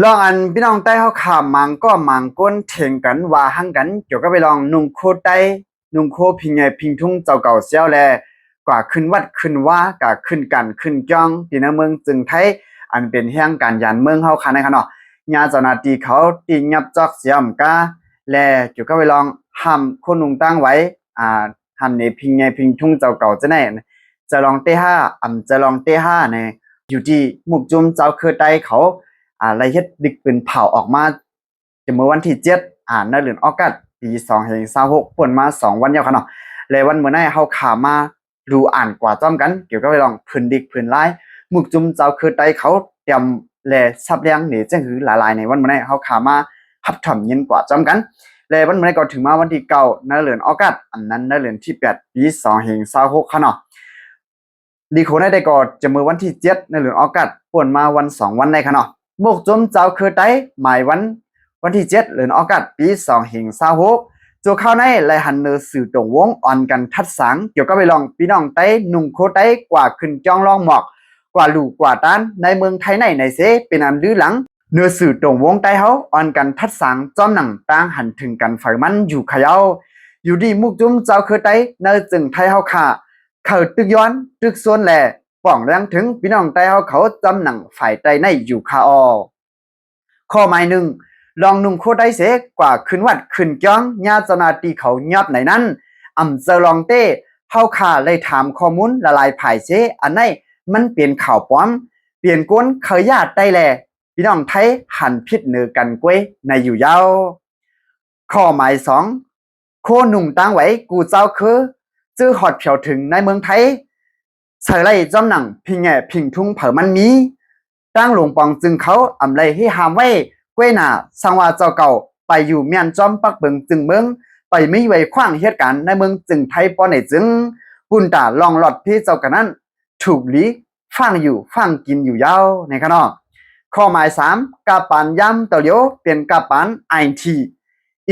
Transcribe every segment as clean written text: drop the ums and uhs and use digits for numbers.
ลองอันพี่น้องใต้เขาข่ามังก็มังก้นเถียงกันว่าหั่งกันเกี่ยวกับไปลองนุ่งโคใต้นุ่งโคพิงไงพิงทุ่งเจ้าเก่าเสียวแลกว่าขึ้นวัดขึ้นว่ากะขึ้นกันขึ้นจ้องที่ในเมืองจึงไทยอันเป็นแห่งการยานเมืองเฮาคันในคันเนาะญาเจ้าหน้าที่เขาตีงับจอกเสียมกาแลเกี่ยวกับไปลองห้ามคนนุ่งตั้งไว้ห้ามในพิงไงพิงทุ่งเจ้าเก่าจะแน่จะลองเตห้าจะลองเตห้าเนี่ยอยู่ที่มุกจุมเจ้าคือใต้เขาอะไรเฮ็ดดิกปืนเผาออกมาจะเมื่อวันที่7ในเดือนออกัสปี2026ป่นมา2วันยาวค่ะเนาะและวันมื้อนั้นเฮาขามาดูอ่านกว่าจ้อมกันเกี่ยวกับเรื่องพื้นดิกพื้นลายมุกจุมเจ้าคือไตเขาเตรียมแลซับเลี้ยงนี่จังหือหลายๆในวันมื้อนั้นเฮาขามาฮับถ่อมยินกว่าจ้อมกันและวันมื้อนั้นก็ถึงมาวันที่9ในเดือนออกัสอันนั้นในเดือนที่8ปี2026ค่ะเนาะดีโคได้ก็จะมื้อวันที่7ในเดือนออกัสป่นมาวัน2วันในค่ะเนาะมุกจุมเจ้าคือไตหมายวันที่7เดือนออกัสปี2026ตัวเข้าในรายหันเนอสื่อตรงวงอ่อนกันทัดสังเกี่ยวกับไปลองพี่น้องไต้นุ่งโคไต้กว่าขึ้นจ้องลองหมอกกว่าลูกกว่าต้านในเมืองไทยในเสเป็นอันดื้อหลังเนื้อสื่อตรงวงไต้เฮาอ่อนกันทัดสังจอมหนังต่างหันถึงกันไฟมันอยู่ขยาวอยู่ดีมุกจุ้มเจ้าคือไต้เนอจึงไทยเฮาค่ะเขาตึกย้อนตึกส่วนแหล่ป้องแรงถึงพี่น้องไต้เฮาเขาจำหนังฝ่ายไต้ในอยู่คาอข้อหมายหนึ่งลองนุ่งโคได้เสกว่าขึ้นวัดขึ้นจ้องญาตินาตีเขายับไหนนั้นจะลองเต้เฮาข่าเลยถามข้อมูลละลายภายเสอันไหนมันเปลี่ยนข่าวปลอมเปลี่ยนก้นเคยญาติได้แลพี่น้องไทยหันพิษเนือกันก้วยในอยู่ยาวข้อหมาย2โคหนุ่งตั้งไว้กูเจ้าคือจื้อหอดเผียวถึงในเมืองไทยเฉลยจอมหนังพิงแง่พิงทุ่งเผอมันมีตั้งหลวงปองจึงเขาเลยให้หามไว้ก้วยหนาสังว่าเจ้าเก่าไปอยู่เมียนจอมปักเบิงจึงเมืองไปไม่ไว้ขว้างเหตุการณ์ในเมืองจึงไทยปอไหนจึงปุ่นตาลองหลอดพี่เจ้ากันนั้นถูกลีฟังอยู่ฟังกินอยู่ยาวในข้างนอกข้อหมาย3กาปานย้ำต่อเลียวเป็นกาปาน IT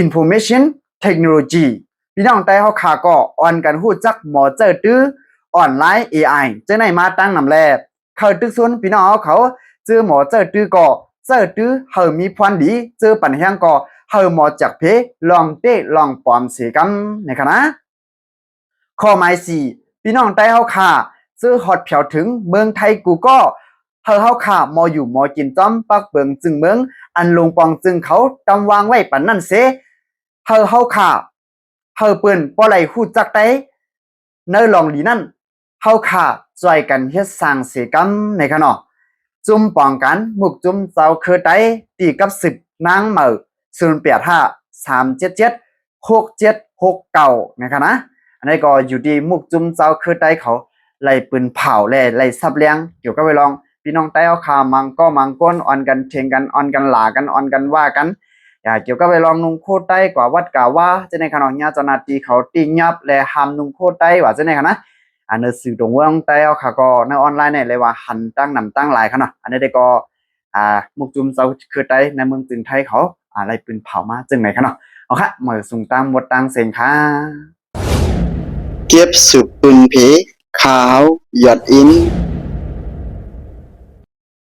Information Technology พี่น้องแต่เฮาขาก็อ่อนกันฮู้จักหมอเจอตื้อออนไลน์ AI จังไหนมาตั้งนำแลเขาตึกซุนพี่น้องเขาเจอหมอเจอตื้อก็เจอตื้อเฮามีพรดีเจอปัญหาก็เฮาหมอจักเพลองเตะลองปลอมเสกำในคณะข้อหมาย4พี่น้องใต้เฮาค่ะซื้อฮอดเผียวถึงเมืองไทยกูก็เฮาค่ะมออยู่มอกินจ้อมปักเบิงจึงเมืองอันลงปองจึงเขาตำวางไว้ปันนั่นเสเฮาค่ะเฮาเปิ้นบ่ไหลฮู้จักได้เนอลองดีนั่นเฮาค่ะช่วยกันเฮ็ดสร้างเสกำในคณะจุ่มป้องกันมุกจุ่มเจ้าคือไตตีกับ10นางเหมอ0853776769นะครับนะอันนี้ก็อยู่ดีมุกจุ่มเจ้าคือไตเขาไล่ปืนเผาไล่ซับเลี้ยงเกี่ยวกับไปลองพี่น้องไต้เอาขามังก็มังก้นอ่อนกันเทงกันอ่อนกันหลากันอ่อนกันว่ากันเกี่ยวกับไปลองนุ่งโคไต้กว่าวัดกาว่าจะในขณะญาเจ้าหน้าที่เขาตียับและห้ามนุ่งโคไต้ว่าจะในขณะอันนี้สื่อตรงเมืองไต้เอาค่ะก็ในออนไลน์เนี่ยเลยว่าหันตั้งนำตั้งหลายค่ะเนาะอันนี้ได้ก็มุกจุมเจ้าคือไต้ในเมืองจึงไทยเขาอะไรปืนเผามาจึงไหนค่ะเนาะเอาค่ะหมอส่งตามหมดตังเสียงค่ะเก็บสุกปืนเพขาวหยอดอิน